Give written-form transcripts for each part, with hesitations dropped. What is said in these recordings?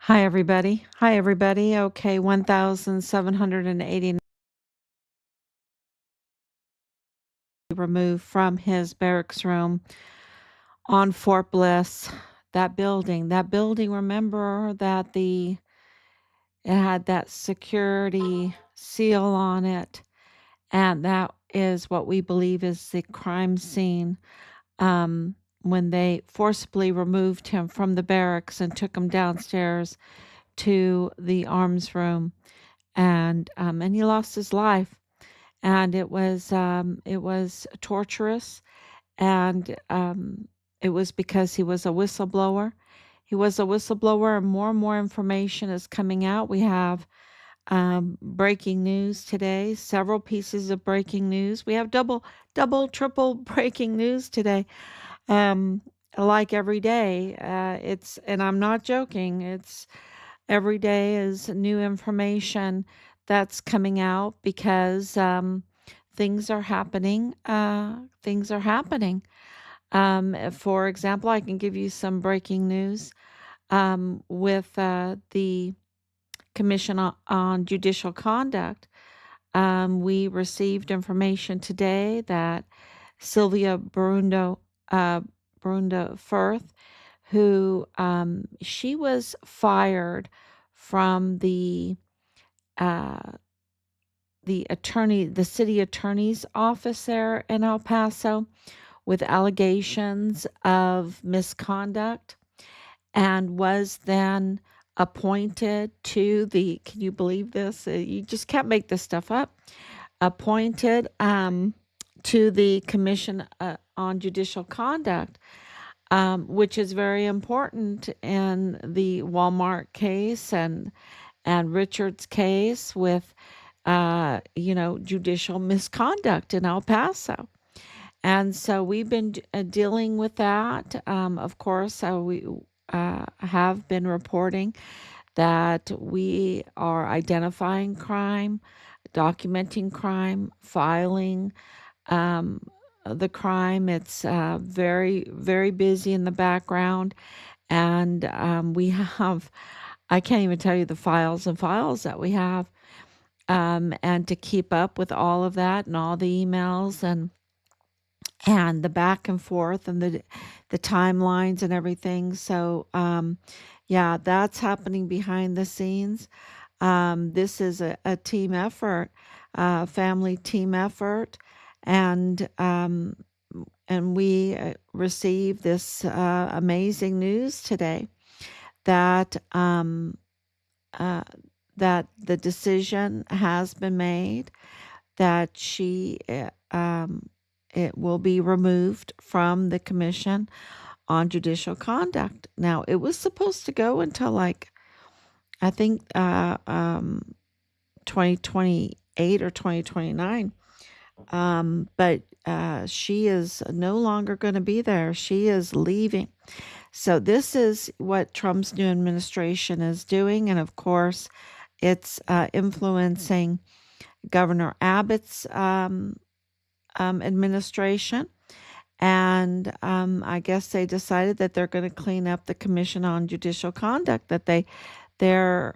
Hi, everybody. Hi, everybody. Okay, 1,789 removed from his barracks room on Fort Bliss. That building, remember that it had that security seal on it, and that is what we believe is the crime scene. When they forcibly removed him from the barracks and took him downstairs to the arms room, and he lost his life. And it was torturous, and it was because he was a whistleblower. He was a whistleblower, and more information is coming out. We have breaking news today, several pieces of breaking news. We have double, triple breaking news today. Um, like every day, and I'm not joking. It's every day is new information that's coming out because things are happening. Things are happening. For example, I can give you some breaking news with the Commission on Judicial Conduct. We received information today that Sylvia Brunda Firth, who she was fired from uh, the city attorney's office there in El Paso with allegations of misconduct, and was then appointed to the, can you believe this? You just can't make this stuff up. Appointed to the Commission on Judicial Conduct, which is very important in the Walmart case and Richard's case with, judicial misconduct in El Paso. And so we've been dealing with that. Of course, we have been reporting that we are identifying crime, documenting crime, filing um, the crime. It's very, very busy in the background. And we have, I can't even tell you the files and files that we have. And to keep up with all of that and all the emails and the back and forth and the timelines and everything. So yeah, that's happening behind the scenes. This is a team effort, family team effort, and we received this amazing news today that uh, that the decision has been made that it will be removed from the Commission on Judicial Conduct. Now, it was supposed to go until like I think 2028 or 2029. But she is no longer going to be there. She is leaving. So this is what Trump's new administration is doing, and of course, it's influencing Governor Abbott's administration. And I guess they decided that they're going to clean up the Commission on Judicial Conduct, that they're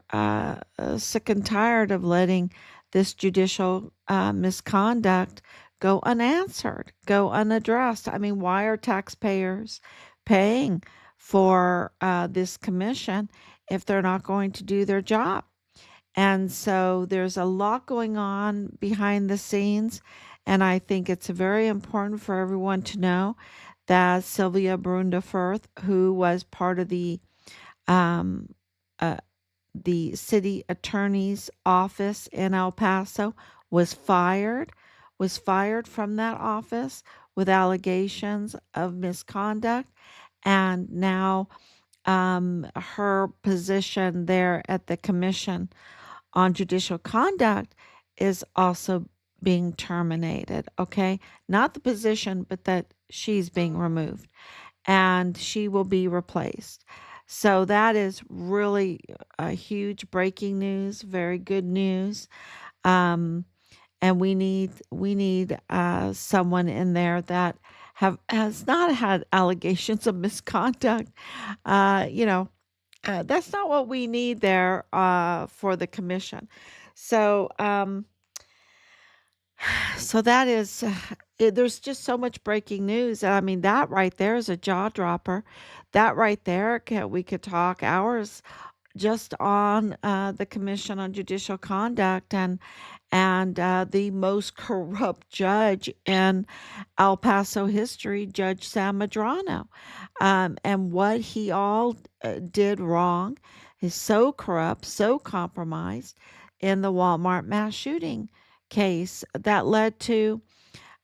sick and tired of letting this judicial misconduct go unanswered, go unaddressed. I mean, why are taxpayers paying for this commission if they're not going to do their job? And so there's a lot going on behind the scenes. And I think it's very important for everyone to know that Sylvia Brunda Firth, who was part of um, uh, the city attorney's office in El Paso, was fired from that office with allegations of misconduct. And now her position there at the Commission on Judicial Conduct is also being terminated. Okay. Not the position, but that she's being removed and she will be replaced. So that is really a huge breaking news, very good news. Um, and we need someone in there that has not had allegations of misconduct. You know, That's not what we need there for the commission. So, so that is, there's just so much breaking news. I mean, that right there is a jaw dropper. That right there, we could talk hours just on the Commission on Judicial Conduct and the most corrupt judge in El Paso history, Judge Sam Madrano, and what he all did wrong is so corrupt, so compromised in the Walmart mass shooting case that led to,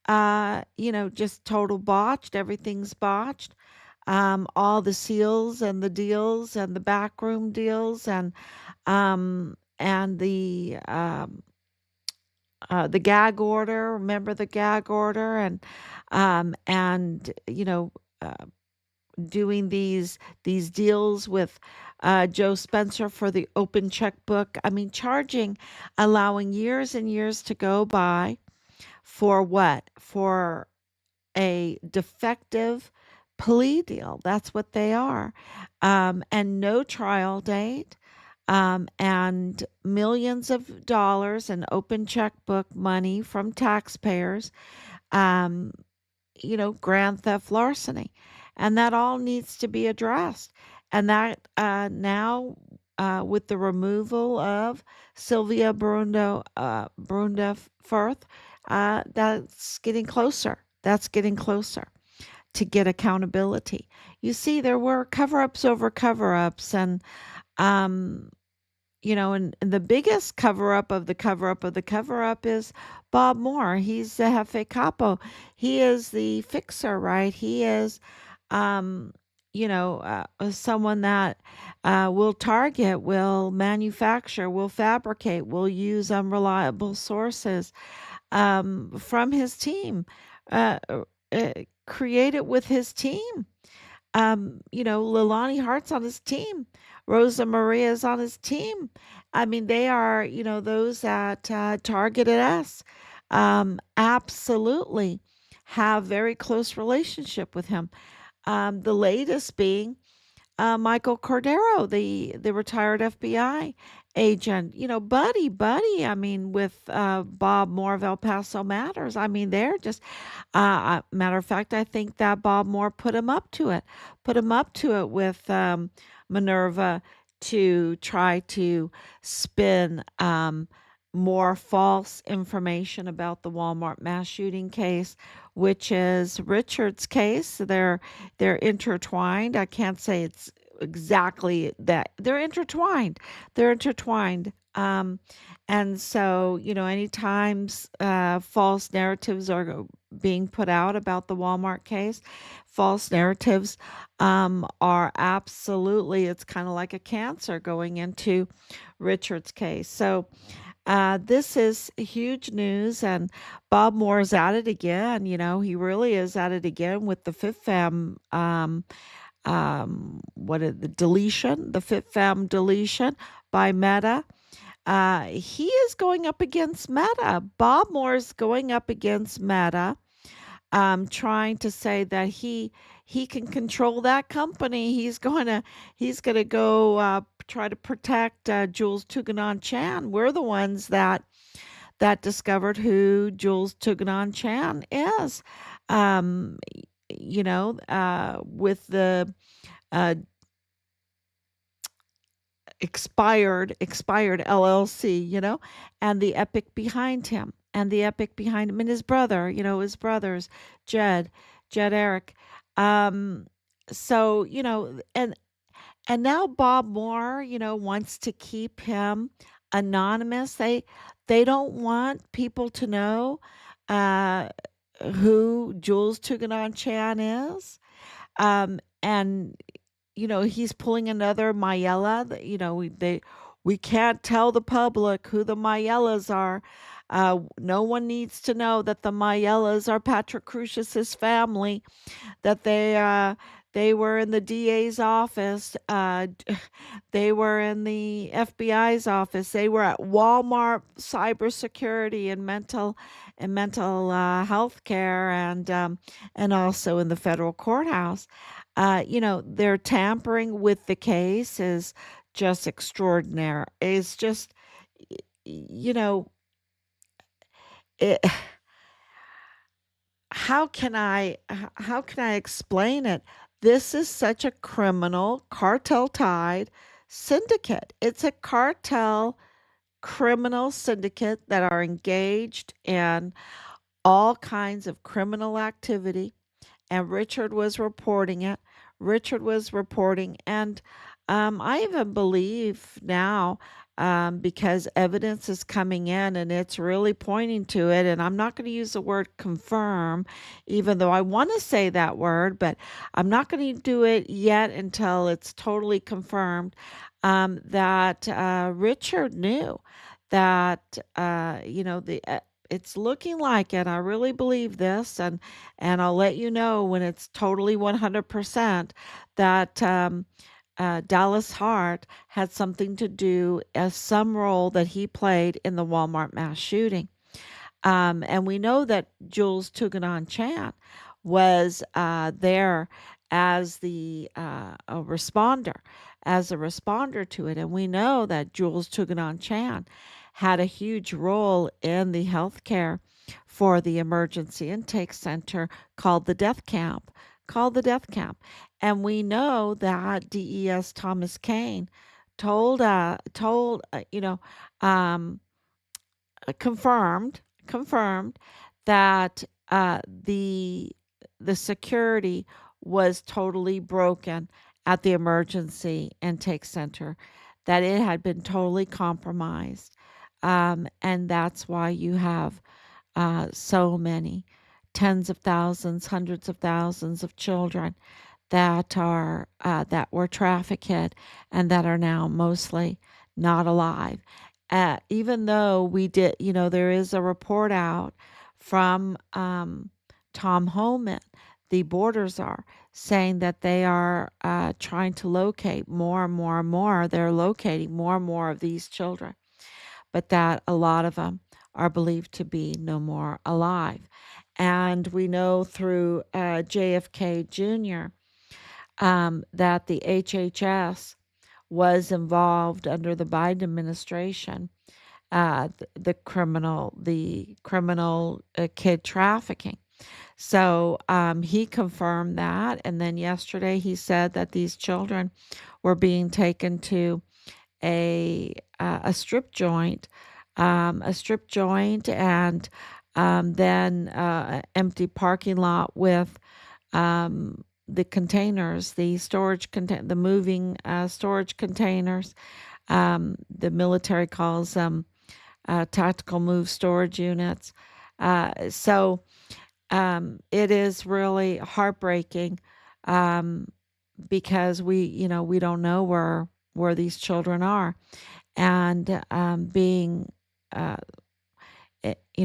just total botched. Everything's botched. All the seals and the deals and the backroom deals and the gag order. Remember the gag order and uh, doing these deals with Joe Spencer for the open checkbook. I mean, allowing years and years to go by for what? For a defective plea deal. That's what they are. And no trial date, and millions of dollars in open checkbook money from taxpayers, um, grand theft larceny. And that all needs to be addressed. And that now, with the removal of Sylvia Brunda Firth, that's getting closer. That's getting closer to get accountability. You see, there were cover ups over cover ups, um, and the biggest cover up of the cover up of the cover up is Bob Moore. He's the Jefe Capo. He is the fixer, right? He is, um, someone that will target, will manufacture, will fabricate, will use unreliable sources from his team, uh, create it with his team. Lilani Hart's on his team. Rosa Maria's on his team. I mean, they are, those that targeted us. Absolutely have very close relationship with him. The latest being Michael Cordero, the retired FBI agent, buddy. I mean, with Bob Moore of El Paso Matters. I mean, they're just matter of fact. I think that Bob Moore put him up to it with Minerva to try to spin more false information about the Walmart mass shooting case, which is Richard's case. They're intertwined. I can't say it's exactly that. They're intertwined. They're intertwined. And so, anytime false narratives are being put out about the Walmart case, false narratives are absolutely, it's kind of like a cancer going into Richard's case. So, this is huge news, and Bob Moore is at it again. He really is at it again with the FitFam, the deletion, the FitFam deletion by Meta. He is going up against Meta. Bob Moore is going up against Meta, trying to say that he can control that company. He's gonna go try to protect Jules Chan. We're the ones that discovered who Jules Chan is. Um, with the uh, expired LLC, and the epic behind him, and his brother, his brothers, Jed, Eric. Um, so, and now Bob Moore, wants to keep him anonymous. They don't want people to know uh, who Jules Chan is. And he's pulling another Mayella. We can't tell the public who the Mayellas are. No one needs to know that the Mayellas are Patrick Crucius's family, that they were in the DA's office, they were in the FBI's office, they were at Walmart cybersecurity and mental health care, and also in the federal courthouse. Their tampering with the case is just extraordinary. It's just, you know, it, how can I explain it? This is such a criminal cartel tied syndicate. It's a cartel criminal syndicate that are engaged in all kinds of criminal activity, and Richard was reporting it. Richard was reporting, and I even believe now, because evidence is coming in and it's really pointing to it. And I'm not going to use the word confirm, even though I want to say that word, but I'm not going to do it yet until it's totally confirmed, that Richard knew that, it's looking like it. I really believe this, and I'll let you know when it's totally 100% that Dallas Hart had something to do as some role that he played in the Walmart mass shooting. And we know that Jules Chan was there as a responder, to it. And we know that Jules Chan had a huge role in the healthcare for the emergency intake center called the death camp. And we know that DES Thomas Kane told um, confirmed that the security was totally broken at the emergency intake center, that it had been totally compromised, and that's why you have so many tens of thousands, hundreds of thousands of children that were trafficked and that are now mostly not alive. Even though there is a report out from Tom Homan, the borders are saying that they are trying to locate more and more and more. They're locating more and more of these children, but that a lot of them are believed to be no more alive. And we know through JFK Jr. That the HHS was involved under the Biden administration, the criminal kid trafficking. So he confirmed that, and then yesterday he said that these children were being taken to a strip joint, and then empty parking lot with the containers, the moving storage containers. The military calls them tactical move storage units. So it is really heartbreaking, um, because we don't know where these children are, and being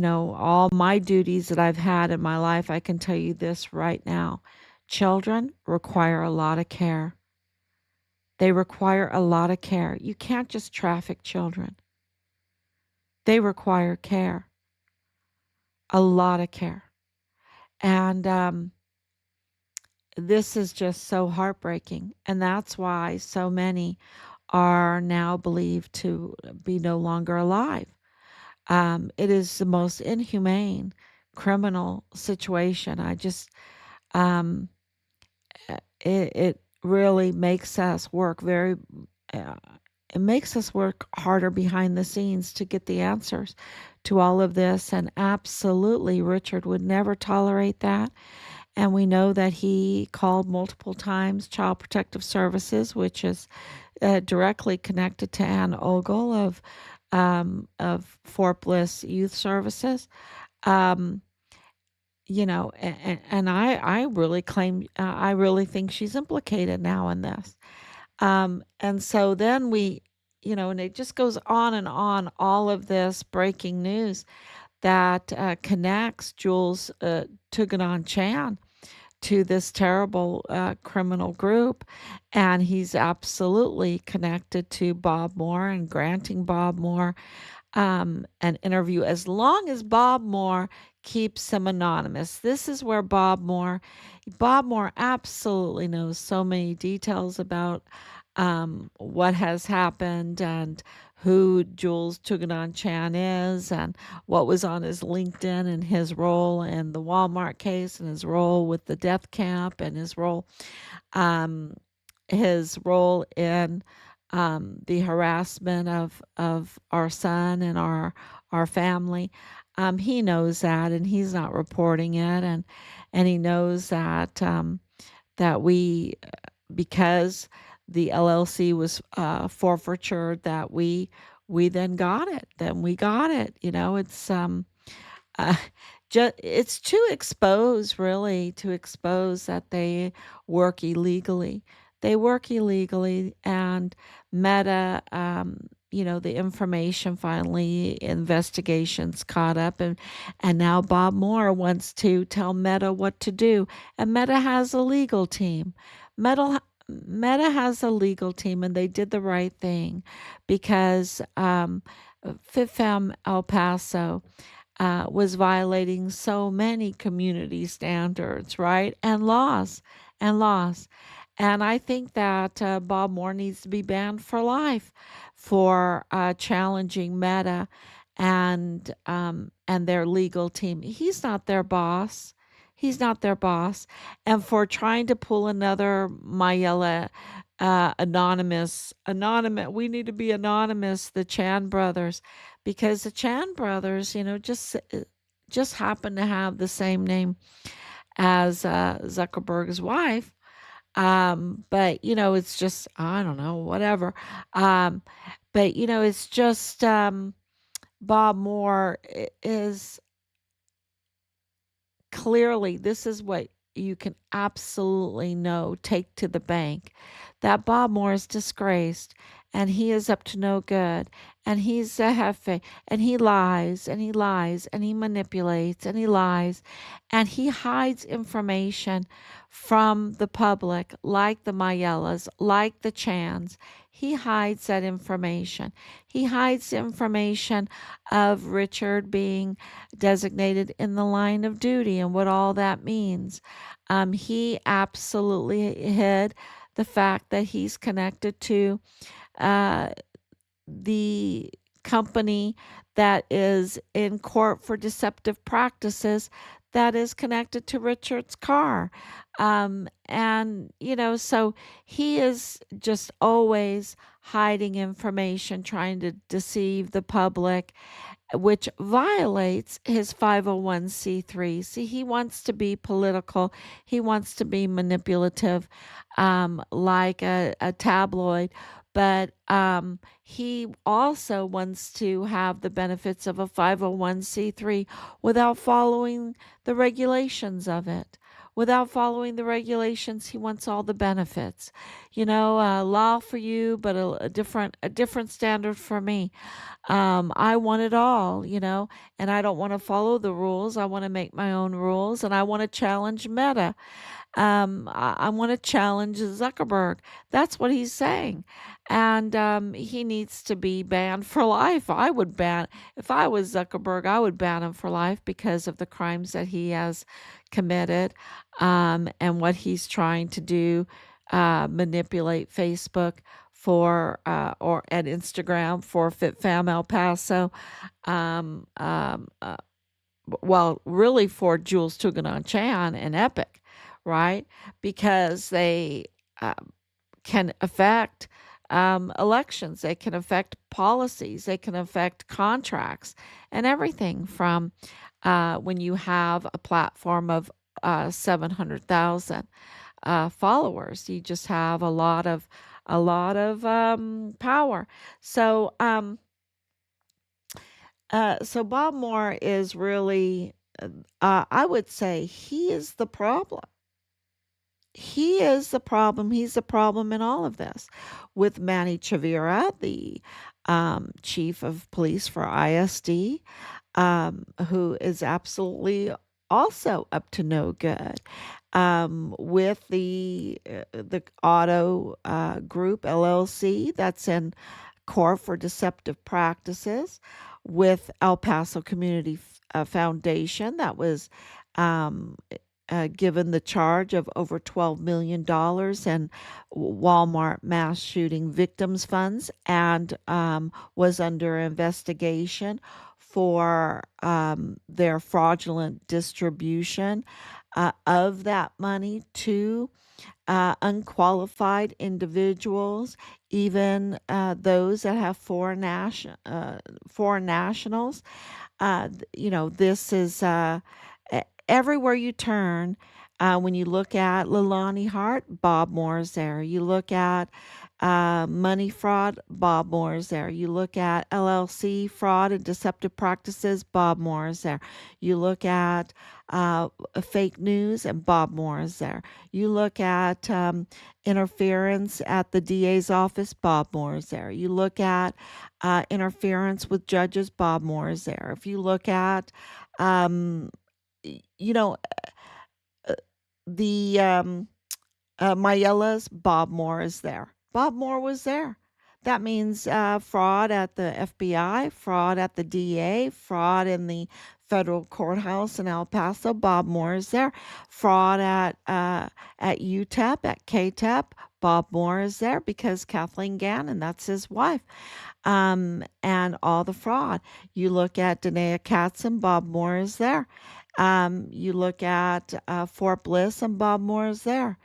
all my duties that I've had in my life, I can tell you this right now. Children require a lot of care. They require a lot of care. You can't just traffic children. They require care, a lot of care. And this is just so heartbreaking. And that's why so many are now believed to be no longer alive. It is the most inhumane criminal situation. Um, it really makes us work uh, it makes us work harder behind the scenes to get the answers to all of this. And absolutely, Richard would never tolerate that. And we know that he called multiple times Child Protective Services, which is directly connected to Ann Ogle of Fort Bliss Youth Services. Um, and I really I really think she's implicated now in this. And so then and it just goes on and on, all of this breaking news that connects Jules Chan to this terrible criminal group, and he's absolutely connected to Bob Moore and granting Bob Moore an interview as long as Bob Moore keeps him anonymous. This is where Bob Moore absolutely knows so many details about what has happened and who Jules Chan is and what was on his LinkedIn and his role in the Walmart case and his role with the death camp and um, his role in the harassment of our son and our family. He knows that, and he's not reporting it, and he knows that that we because the LLC was forfeiture that we then got it. Then we got it. Uh, it's to expose, really, to expose that they work illegally. They work illegally, and Meta, the information finally, investigations caught up, and now Bob Moore wants to tell Meta what to do, and Meta has a legal team. Meta Meta has a legal team, and they did the right thing because FitFam El Paso was violating so many community standards, right? And laws. And I think that Bob Moore needs to be banned for life for challenging Meta and their legal team. He's not their boss. He's not their boss. And for trying to pull another Mayella anonymous, we need to be anonymous, the Chan brothers, because the Chan brothers, just happen to have the same name as Zuckerberg's wife. But it's just, I don't know, whatever. Um, but it's just Bob Moore is clearly, this is what you can absolutely know, take to the bank, that Bob Moore is disgraced and he is up to no good and he's a jefe and he lies and he lies and he manipulates and he lies and he hides information from the public, like the Mayellas, like the Chans. He hides that information. He hides information of Richard being designated in the line of duty and what all that means. He absolutely hid the fact that he's connected to uh, the company that is in court for deceptive practices that is connected to Richard's car. So he is just always hiding information, trying to deceive the public, which violates his 501c3. See, he wants to be political, he wants to be manipulative, like a tabloid, but he also wants to have the benefits of a 501c3 without following the regulations of it. Without following the regulations, he wants all the benefits. Law for you, but a different standard for me. I want it all, and I don't want to follow the rules. I want to make my own rules, and I want to challenge Meta. I want to challenge Zuckerberg. That's what he's saying. And he needs to be banned for life. I would ban, if I was Zuckerberg, I would ban him for life because of the crimes that he has committed and what he's trying to do, manipulate Facebook or and Instagram for FitFam El Paso. Um, um, uh, well, really for Jules Chan and Epic, right? Because they uh, can affect elections, they can affect policies, they can affect contracts, and everything from when you have a platform of 700,000 followers, you just have a lot of power. So, so Bob Moore is really, I would say, he is the problem. He is the problem. He's the problem in all of this. With Manny Chavira, the chief of police for ISD, who is absolutely also up to no good. With the auto group LLC that's in court for deceptive practices, with El Paso Community Foundation that was um, given the charge of over $12 million in Walmart mass shooting victims funds, and was under investigation for their fraudulent distribution of that money to unqualified individuals, even those that have foreign nationals. This is everywhere you turn. When you look at Leilani Hart, Bob Moore is there. You look at money fraud, Bob Moore is there. You look at LLC fraud and deceptive practices, Bob Moore is there. You look at fake news, and Bob Moore is there. You look at interference at the DA's office, Bob Moore is there. You look at interference with judges, Bob Moore is there. If you look at, um, you know, the Mayella's, Bob Moore is there. Bob Moore was there. That means fraud at the FBI, fraud at the DA, fraud in the federal courthouse in El Paso. Bob Moore is there. Fraud at UTEP, at KTEP. Bob Moore is there because Kathleen Gannon, that's his wife, and all the fraud. You look at Danae Katz, and Bob Moore is there. You look at Fort Bliss, and Bob Moore is there.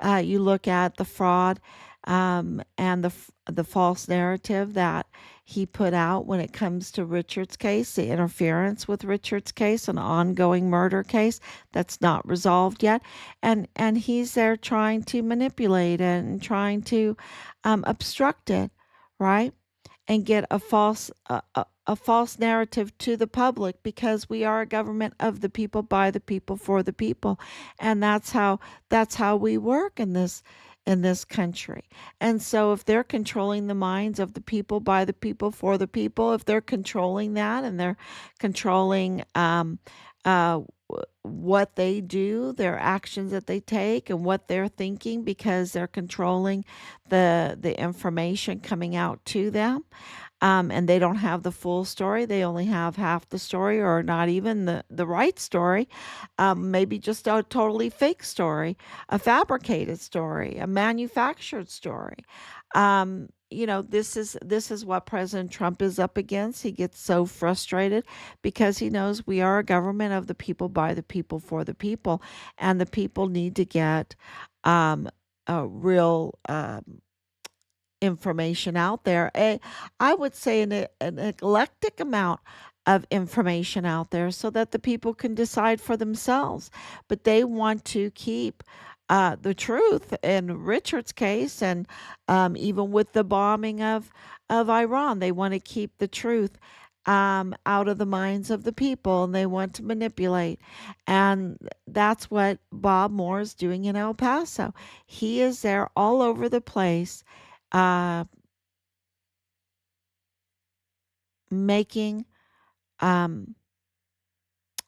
You look at the fraud and the false narrative that he put out when it comes to Richard's case, the interference with Richard's case, an ongoing murder case that's not resolved yet, and he's there trying to manipulate it and trying to obstruct it, right? And get a false narrative to the public, because we are a government of the people, by the people, for the people, and that's how we work in this country. And so if they're controlling the minds of the people, by the people, for the people, if they're controlling that, and they're controlling uh, what they do, their actions that they take, and what they're thinking, because they're controlling the information coming out to them, and they don't have the full story. They only have half the story, or not even the right story, maybe just a totally fake story, a fabricated story, a manufactured story. This is what President Trump is up against. He gets so frustrated because he knows we are a government of the people, by the people, for the people, and the people need to get a real information out there. I would say an eclectic amount of information out there, so that the people can decide for themselves. But they want to keep the truth in Richard's case, and even with the bombing of Iran, they want to keep the truth out of the minds of the people, and they want to manipulate. And that's what Bob Moore is doing in El Paso. He is there all over the place, uh, making um,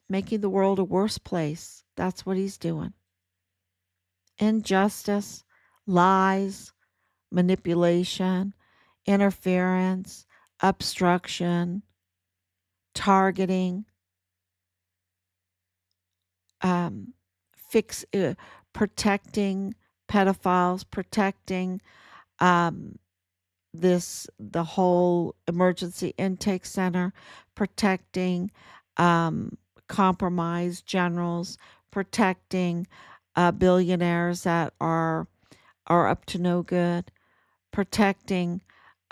making the world a worse place. That's what he's doing. Injustice, lies, manipulation, interference, obstruction, targeting, um, protecting pedophiles, protecting um, the whole emergency intake center, protecting compromised generals, protecting billionaires that are up to no good, protecting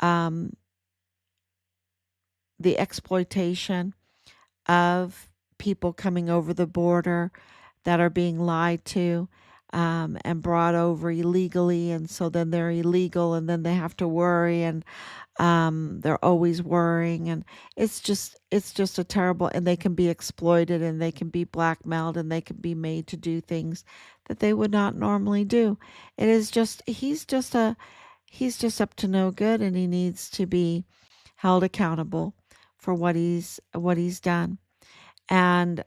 um, the exploitation of people coming over the border that are being lied to, and brought over illegally, and so then they're illegal, and then they have to worry, and they're always worrying, and it's just a terrible, and they can be exploited, and they can be blackmailed, and they can be made to do things that they would not normally do. It is just he's just up to no good, and he needs to be held accountable for what he's done. And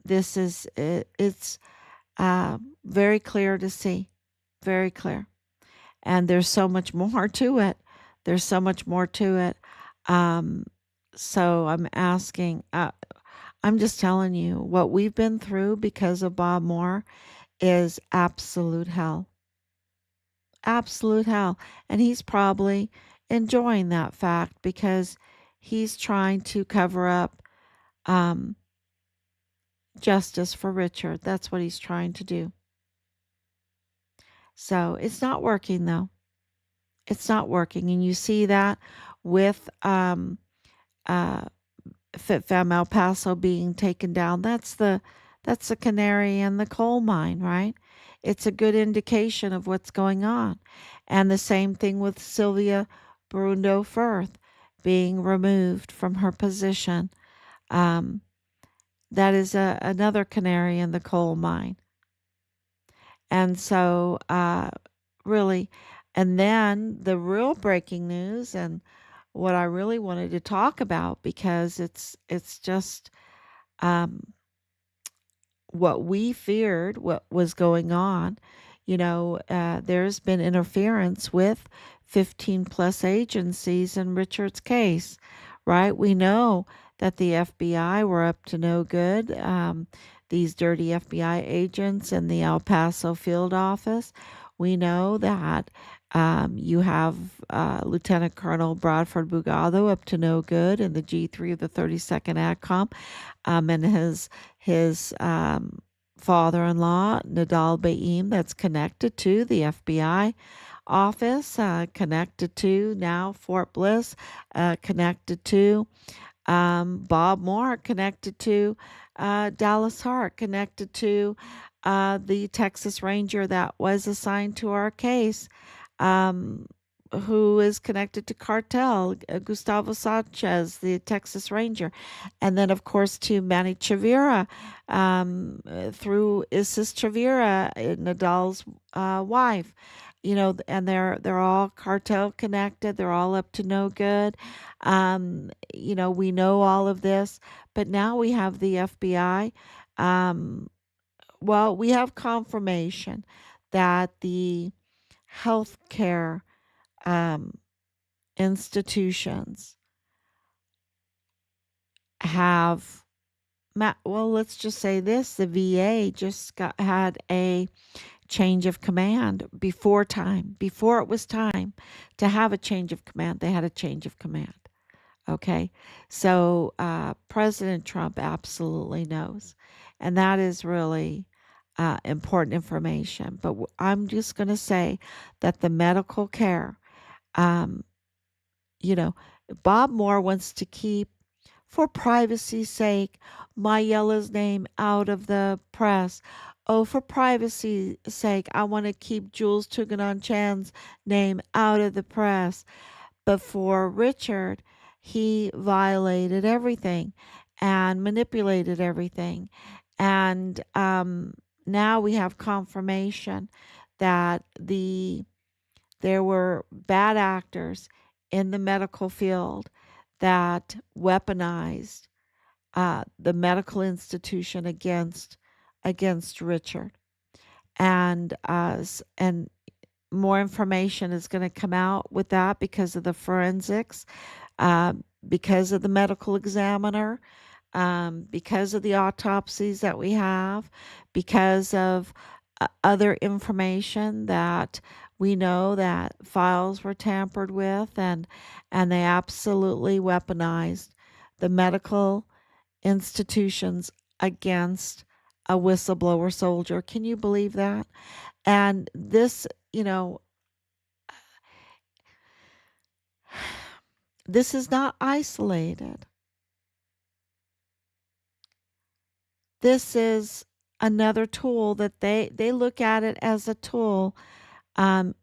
this is it's very clear to see, very clear. And there's so much more to it. There's so much more to it. Um, so I'm asking, I'm just telling you what we've been through because of Bob Moore is absolute hell. Absolute hell. And he's probably enjoying that fact because he's trying to cover up um, justice for Richard. That's what he's trying to do. So it's not working though. It's not working. And you see that with uh, FitFam El Paso being taken down. That's the canary in the coal mine, right? It's a good indication of what's going on. And the same thing with Sylvia Brundo Firth being removed from her position. Um, that is another canary in the coal mine. And so, really, and then the real breaking news and what I really wanted to talk about because it's just um, what we feared, what was going on. There's been interference with 15 plus agencies in Richard's case, right? We know that the FBI were up to no good. These dirty FBI agents in the El Paso field office. We know that you have Lieutenant Colonel Bradford Bugado up to no good in the G3 of the 32nd AgCom, and his father-in-law, Nadal Baim, that's connected to the FBI office, connected to now Fort Bliss, connected to Bob Moore, connected to Dallas Hart, connected to the Texas Ranger that was assigned to our case, um, who is connected to cartel, Gustavo Sanchez, the Texas Ranger, and then of course to Manny Chavira through Isis Chavira, Nadal's wife. And they're all cartel connected. They're all up to no good. We know all of this, but now we have the FBI. Um, well, we have confirmation that the healthcare um, institutions have, well, let's just say this: the VA just had a change of command before it was time to have a change of command. They had a change of command. Okay. So President Trump absolutely knows. And that is really important information. But I'm just going to say that the medical care, um, you know, Bob Moore wants to keep, for privacy's sake, Mayella's name out of the press. Oh, for privacy's sake, I want to keep Jules Chan's name out of the press. But for Richard, he violated everything and manipulated everything. And now we have confirmation that there were bad actors in the medical field that weaponized the medical institution against Richard. And more information is going to come out with that because of the forensics, uh, because of the medical examiner, because of the autopsies that we have, because of other information that we know that files were tampered with, and they absolutely weaponized the medical institutions against a whistleblower soldier. Can you believe that? And this, this is not isolated. This is another tool that they look at it as a tool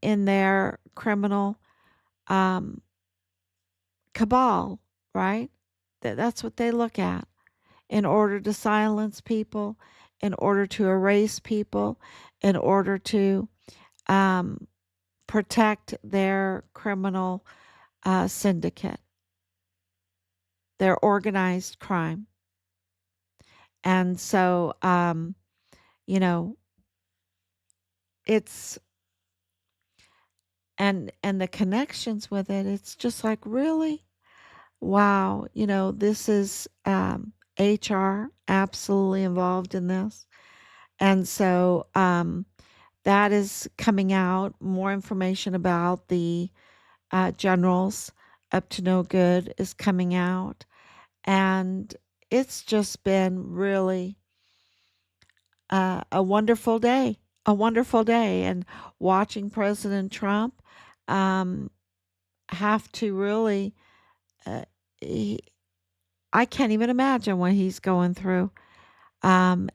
in their criminal um, cabal, right? That's what they look at in order to silence people, in order to erase people, in order to um, protect their criminal syndicate, their organized crime. And so, you know, it's and the connections with it, it's just like, really? Wow, this is HR absolutely involved in this. And so that is coming out. More information about the generals up to no good is coming out. And it's just been really a wonderful day, a wonderful day. And watching President Trump um, have to really, uh, he, I can't even imagine what he's going through. And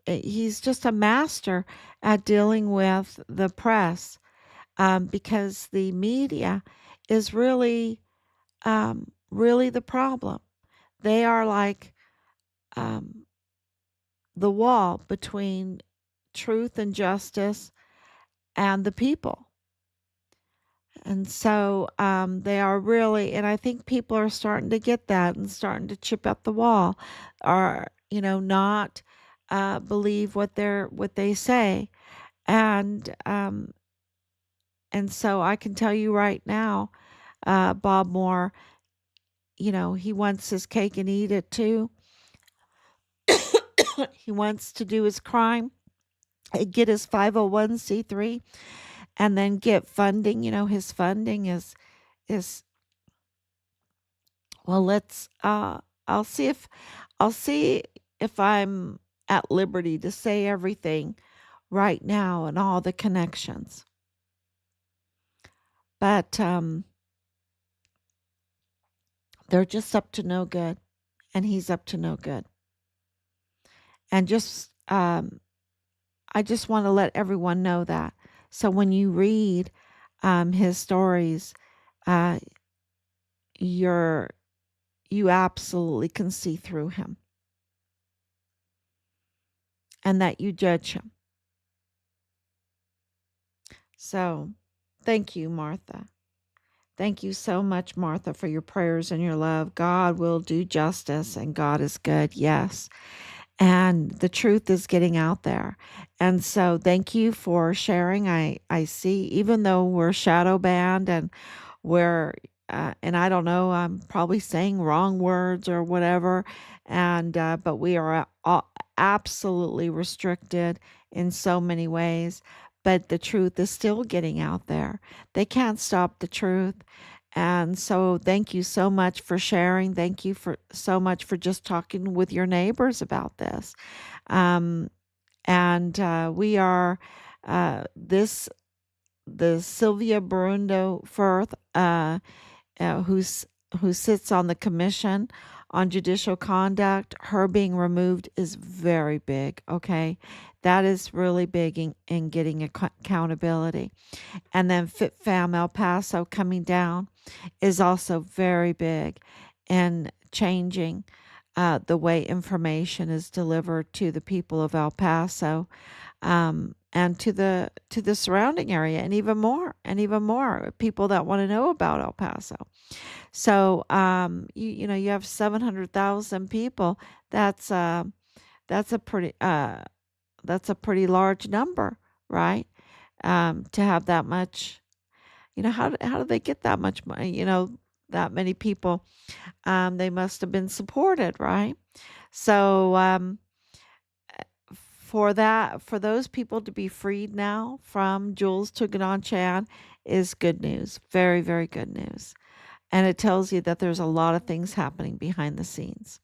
he's just a master at dealing with the press, because the media is really the problem. They are like um, the wall between truth and justice and the people. And so they are really, and I think people are starting to get that and starting to chip at the wall, or not believe what they say, and so I can tell you right now, Bob Moore, he wants his cake and eat it too. He wants to do his crime, get his 501c3, and then get funding. His funding is well. I'll see if I'm at liberty to say everything right now and all the connections. But they're just up to no good, and he's up to no good. And I just want to let everyone know that. So when you read his stories, uh, you absolutely can see through him, and that you judge him. So thank you, Martha. Thank you so much, Martha, for your prayers and your love. God will do justice, and God is good. Yes. And the truth is getting out there. And so thank you for sharing. I see, even though we're shadow banned and we're, and I don't know, I'm probably saying wrong words or whatever. And, but we are absolutely restricted in so many ways. But the truth is still getting out there. They can't stop the truth. And so thank you so much for sharing. Thank you for so much for just talking with your neighbors about this. Um, and we are this the Sylvia Barundo Firth, who sits on the Commission on Judicial Conduct. Her being removed is very big. Okay, that is really big in getting accountability. And then FitFam El Paso coming down is also very big in changing the way information is delivered to the people of El Paso, and to the surrounding area, and even more people that want to know about El Paso. So you have 700,000 people. That's a pretty large number, right? To have that much, how do they get that much money? That many people. They must have been supported, right? So for those people to be freed now from Jules Chan is good news. Very, very good news. And it tells you that there's a lot of things happening behind the scenes.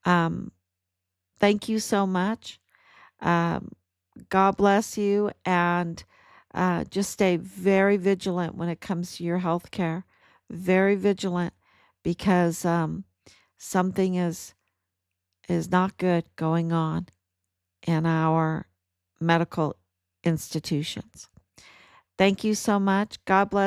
Thank you so much. Um, God bless you, and just stay very vigilant when it comes to your health care. Very vigilant, because something is not good going on in our medical institutions. Thank you so much. God bless.